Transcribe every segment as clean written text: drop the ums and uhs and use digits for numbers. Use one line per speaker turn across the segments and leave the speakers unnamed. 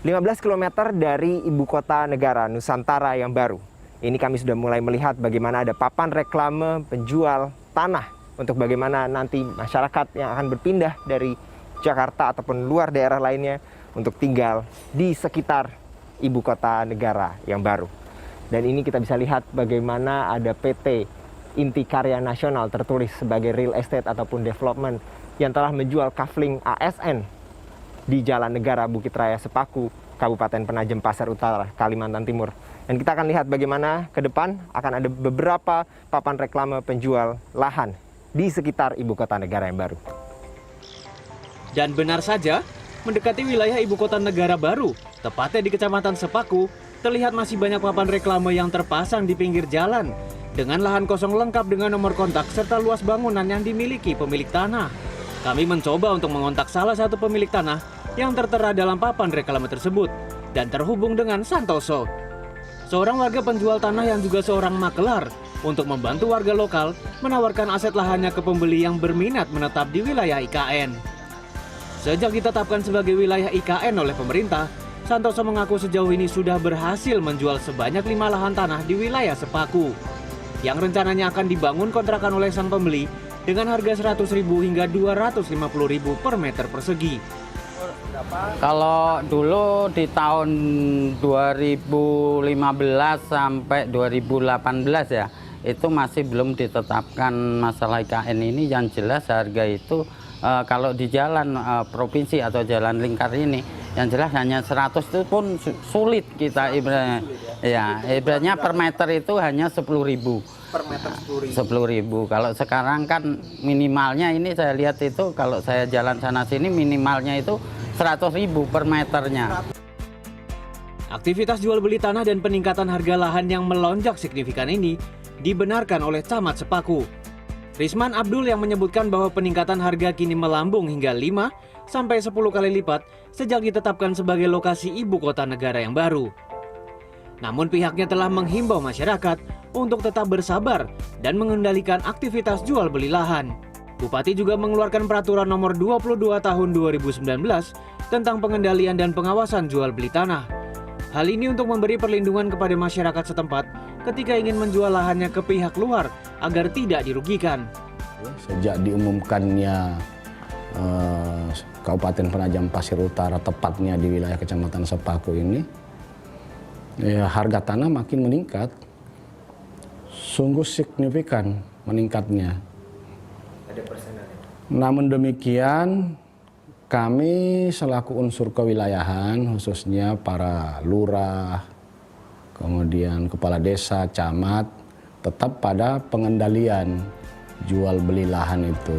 15 km dari ibu kota negara Nusantara yang baru. Ini kami sudah mulai melihat bagaimana ada papan reklame penjual tanah untuk bagaimana nanti masyarakat yang akan berpindah dari Jakarta ataupun luar daerah lainnya untuk tinggal di sekitar ibu kota negara yang baru. Dan ini kita bisa lihat bagaimana ada PT Inti Karya Nasional tertulis sebagai real estate ataupun development yang telah menjual kafling ASN di Jalan Negara Bukit Raya Sepaku, Kabupaten Penajam Pasir Utara, Kalimantan Timur. Dan kita akan lihat bagaimana ke depan akan ada beberapa papan reklame penjual lahan di sekitar ibu kota negara yang baru.
Dan benar saja, mendekati wilayah ibu kota negara baru, tepatnya di Kecamatan Sepaku, terlihat masih banyak papan reklame yang terpasang di pinggir jalan dengan lahan kosong lengkap dengan nomor kontak serta luas bangunan yang dimiliki pemilik tanah. Kami mencoba untuk mengontak salah satu pemilik tanah yang tertera dalam papan reklame tersebut dan terhubung dengan Santoso, seorang warga penjual tanah yang juga seorang makelar, untuk membantu warga lokal menawarkan aset lahannya ke pembeli yang berminat menetap di wilayah IKN. Sejak ditetapkan sebagai wilayah IKN oleh pemerintah, Santoso mengaku sejauh ini sudah berhasil menjual sebanyak 5 lahan tanah di wilayah Sepaku, yang rencananya akan dibangun kontrakan oleh sang pembeli dengan harga Rp100.000 hingga Rp250.000 per meter persegi.
Kalau dulu di tahun 2015 sampai 2018 ya, itu masih belum ditetapkan masalah IKN ini. Yang jelas harga itu kalau di jalan provinsi atau jalan lingkar ini, yang jelas hanya 100 itu pun sulit kita ibaratnya. Ya, ibaratnya per meter itu hanya 10.000. Per meter 10.000. Kalau sekarang kan minimalnya ini saya lihat itu kalau saya jalan sana sini minimalnya itu 100.000 per meternya.
Aktivitas jual beli tanah dan peningkatan harga lahan yang melonjak signifikan ini dibenarkan oleh Camat Sepaku, Risman Abdul, yang menyebutkan bahwa peningkatan harga kini melambung hingga 5 sampai 10 kali lipat sejak ditetapkan sebagai lokasi ibu kota negara yang baru. Namun pihaknya telah menghimbau masyarakat untuk tetap bersabar dan mengendalikan aktivitas jual beli lahan. Bupati juga mengeluarkan peraturan nomor 22 tahun 2019 tentang pengendalian dan pengawasan jual beli tanah. Hal ini untuk memberi perlindungan kepada masyarakat setempat ketika ingin menjual lahannya ke pihak luar agar tidak dirugikan.
Sejak diumumkannya Kabupaten Penajam Pasir Utara, tepatnya di wilayah Kecamatan Sepaku ini, ya, harga tanah makin meningkat, sungguh signifikan meningkatnya. Namun demikian, kami selaku unsur kewilayahan, khususnya para lurah, kemudian kepala desa, camat, tetap pada pengendalian jual beli lahan itu.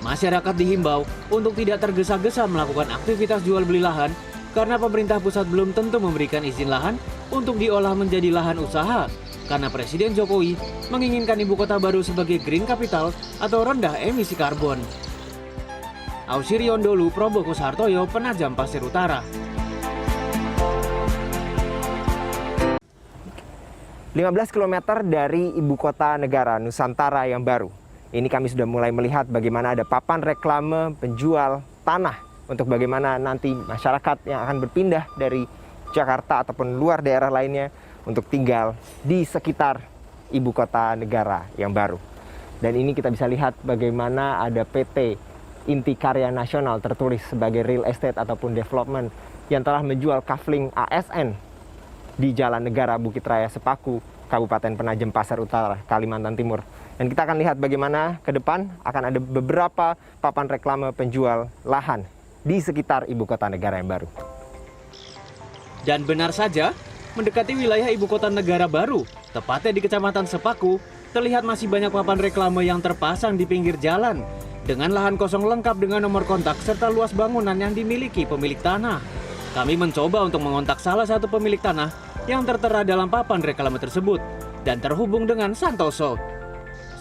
Masyarakat dihimbau untuk tidak tergesa-gesa melakukan aktivitas jual beli lahan karena pemerintah pusat belum tentu memberikan izin lahan untuk diolah menjadi lahan usaha, karena Presiden Jokowi menginginkan ibu kota baru sebagai green capital atau rendah emisi karbon. Ausirion Dolu, Proboko Sartoyo, Penajam Pasir Utara.
15 km dari ibu kota negara Nusantara yang baru. Ini kami sudah mulai melihat bagaimana ada papan reklame penjual tanah untuk bagaimana nanti masyarakat yang akan berpindah dari Jakarta ataupun luar daerah lainnya untuk tinggal di sekitar ibu kota negara yang baru. Dan ini kita bisa lihat bagaimana ada PT Inti Karya Nasional tertulis sebagai real estate ataupun development yang telah menjual kafling ASN di Jalan Negara Bukit Raya Sepaku, Kabupaten Penajam Pasir Utara, Kalimantan Timur. Dan kita akan lihat bagaimana ke depan akan ada beberapa papan reklame penjual lahan di sekitar ibu kota negara yang baru.
Dan benar saja, mendekati wilayah ibu kota negara baru, tepatnya di Kecamatan Sepaku, terlihat masih banyak papan reklame yang terpasang di pinggir jalan dengan lahan kosong lengkap dengan nomor kontak serta luas bangunan yang dimiliki pemilik tanah. Kami mencoba untuk mengontak salah satu pemilik tanah yang tertera dalam papan reklame tersebut dan terhubung dengan Santoso,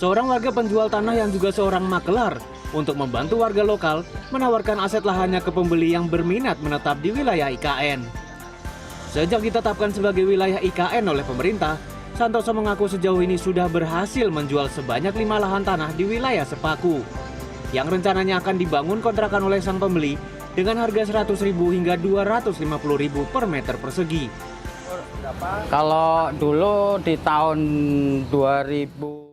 seorang warga penjual tanah yang juga seorang makelar, untuk membantu warga lokal menawarkan aset lahannya ke pembeli yang berminat menetap di wilayah IKN. Sejak ditetapkan sebagai wilayah IKN oleh pemerintah, Santoso mengaku sejauh ini sudah berhasil menjual sebanyak 5 lahan tanah di wilayah Sepaku, yang rencananya akan dibangun kontrakan oleh sang pembeli dengan harga Rp100.000 hingga Rp250.000 per meter persegi.
Kalau dulu di tahun 2000